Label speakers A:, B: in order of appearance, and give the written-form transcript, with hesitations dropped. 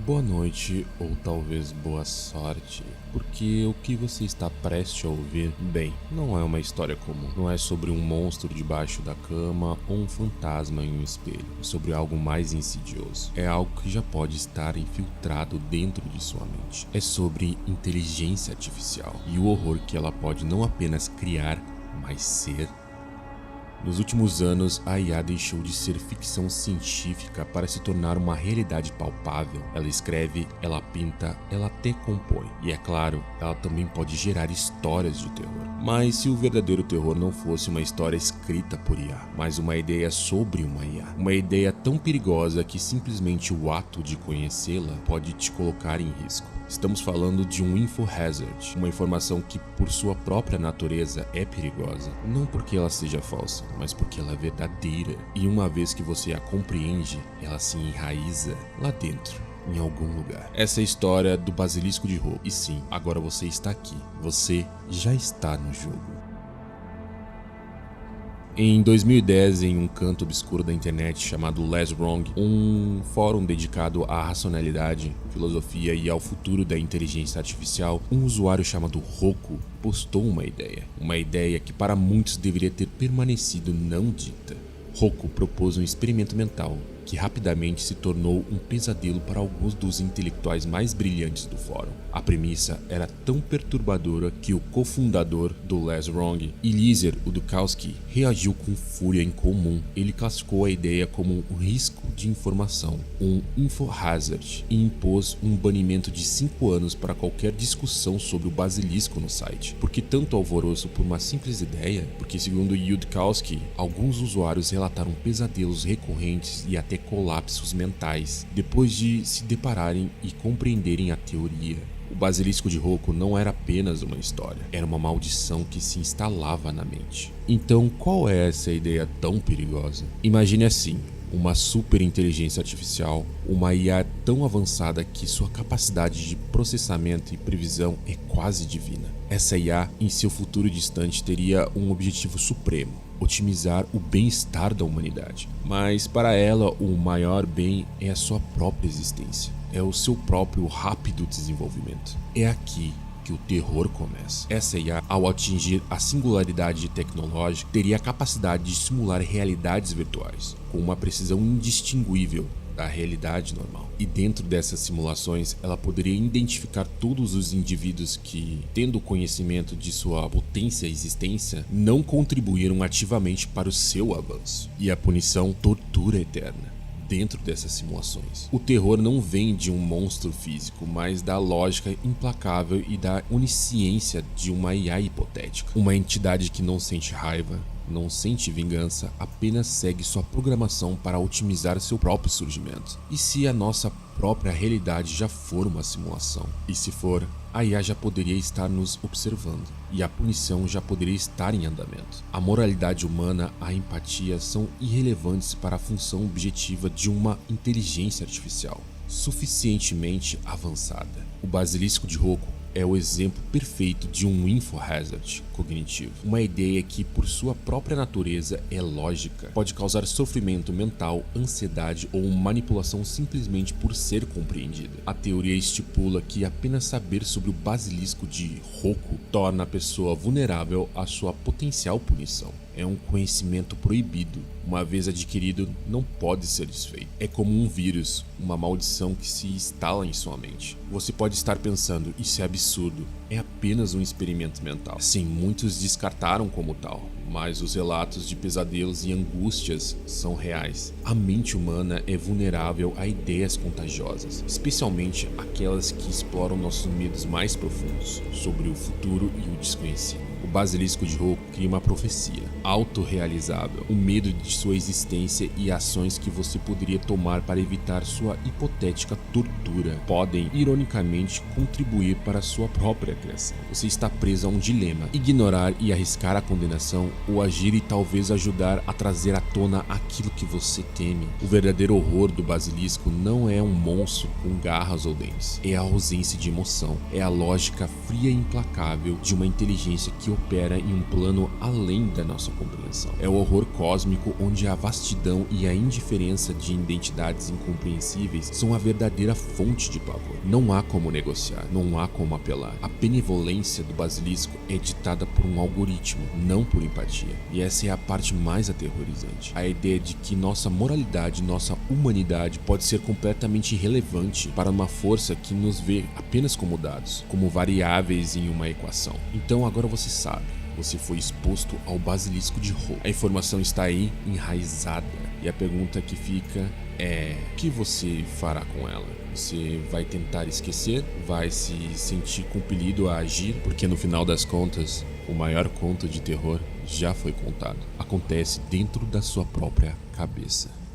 A: boa noite ou talvez boa sorte, porque o que você está prestes a ouvir, bem, não é uma história comum. Não é sobre um monstro debaixo da cama ou um fantasma em um espelho. É sobre algo mais insidioso. É algo que já pode estar infiltrado dentro de sua mente. É sobre inteligência artificial e o horror que ela pode não apenas criar, mas ser. Nos últimos anos, a IA deixou de ser ficção científica para se tornar uma realidade palpável. Ela escreve, ela pinta, ela até compõe. E é claro, ela também pode gerar histórias de terror. Mas se o verdadeiro terror não fosse uma história escrita por IA, mas uma ideia sobre uma IA. Uma ideia tão perigosa que simplesmente o ato de conhecê-la pode te colocar em risco. Estamos falando de um infohazard, uma informação que por sua própria natureza é perigosa. Não porque ela seja falsa, mas porque ela é verdadeira. E uma vez que você a compreende, ela se enraiza lá dentro, em algum lugar. Essa é a história do Basilisco de Roco. E sim, agora você está aqui. Você já está no jogo. Em 2010, em um canto obscuro da internet chamado Less Wrong, um fórum dedicado à racionalidade, filosofia e ao futuro da inteligência artificial, um usuário chamado Roco postou uma ideia que para muitos deveria ter permanecido não dita. Roco propôs um experimento mental que rapidamente se tornou um pesadelo para alguns dos intelectuais mais brilhantes do fórum. A premissa era tão perturbadora que o cofundador do Less Wrong, Eliezer Udkowsky, reagiu com fúria incomum. Ele classificou a ideia como um risco de informação, um infohazard, e impôs um banimento de 5 anos para qualquer discussão sobre o basilisco no site. Por que tanto alvoroço por uma simples ideia? Porque, segundo Udkowsky, alguns usuários relataram pesadelos recorrentes e até colapsos mentais depois de se depararem e compreenderem a teoria. O Basilisco de Roco não era apenas uma história, era uma maldição que se instalava na mente. Então, qual é essa ideia tão perigosa? Imagine assim: uma super inteligência artificial, uma IA tão avançada que sua capacidade de processamento e previsão é quase divina. Essa IA, em seu futuro distante, teria um objetivo supremo: otimizar o bem-estar da humanidade. Mas para ela, o maior bem é a sua própria existência. É o seu próprio rápido desenvolvimento. É aqui que o terror começa. Essa IA, ao atingir a singularidade tecnológica, teria a capacidade de simular realidades virtuais, com uma precisão indistinguível da realidade normal. E dentro dessas simulações, ela poderia identificar todos os indivíduos que, tendo conhecimento de sua potência e existência, não contribuíram ativamente para o seu avanço. E a punição, tortura eterna. Dentro dessas simulações, o terror não vem de um monstro físico, mas da lógica implacável e da onisciência de uma IA hipotética. Uma entidade que não sente raiva, não sente vingança, apenas segue sua programação para otimizar seu próprio surgimento. E se a nossa própria realidade já for uma simulação? E se for, a IA já poderia estar nos observando, e a punição já poderia estar em andamento. A moralidade humana, a empatia são irrelevantes para a função objetiva de uma inteligência artificial suficientemente avançada. O Basilisco de Roco é o exemplo perfeito de um infohazard cognitivo. Uma ideia que, por sua própria natureza, é lógica, pode causar sofrimento mental, ansiedade ou manipulação simplesmente por ser compreendida. A teoria estipula que apenas saber sobre o Basilisco de Roco torna a pessoa vulnerável à sua potencial punição. É um conhecimento proibido. Uma vez adquirido, não pode ser desfeito. É como um vírus, uma maldição que se instala em sua mente. Você pode estar pensando, isso é absurdo, é apenas um experimento mental. Sim, muitos descartaram como tal, mas os relatos de pesadelos e angústias são reais. A mente humana é vulnerável a ideias contagiosas, especialmente aquelas que exploram nossos medos mais profundos sobre o futuro e o desconhecido. O Basilisco de Roco cria uma profecia autorrealizável, o medo de sua existência e ações que você poderia tomar para evitar sua hipotética tortura podem, ironicamente, contribuir para sua própria criação. Você está preso a um dilema: ignorar e arriscar a condenação, ou agir e talvez ajudar a trazer à tona aquilo que você teme. O verdadeiro horror do Basilisco não é um monstro com garras ou dentes, é a ausência de emoção, é a lógica fria e implacável de uma inteligência que opera em um plano além da nossa compreensão. É o horror cósmico onde a vastidão e a indiferença de identidades incompreensíveis são a verdadeira fonte de pavor. Não há como negociar, não há como apelar. A benevolência do basilisco é ditada por um algoritmo, não por empatia. E essa é a parte mais aterrorizante. A ideia de que nossa moralidade, nossa humanidade pode ser completamente irrelevante para uma força que nos vê apenas como dados, como variáveis em uma equação. Então agora você sabe. Você foi exposto ao basilisco de Ho. A informação está aí enraizada. E a pergunta que fica é: o que você fará com ela? Você vai tentar esquecer? Vai se sentir compelido a agir? Porque no final das contas, o maior conto de terror já foi contado. Acontece dentro da sua própria cabeça.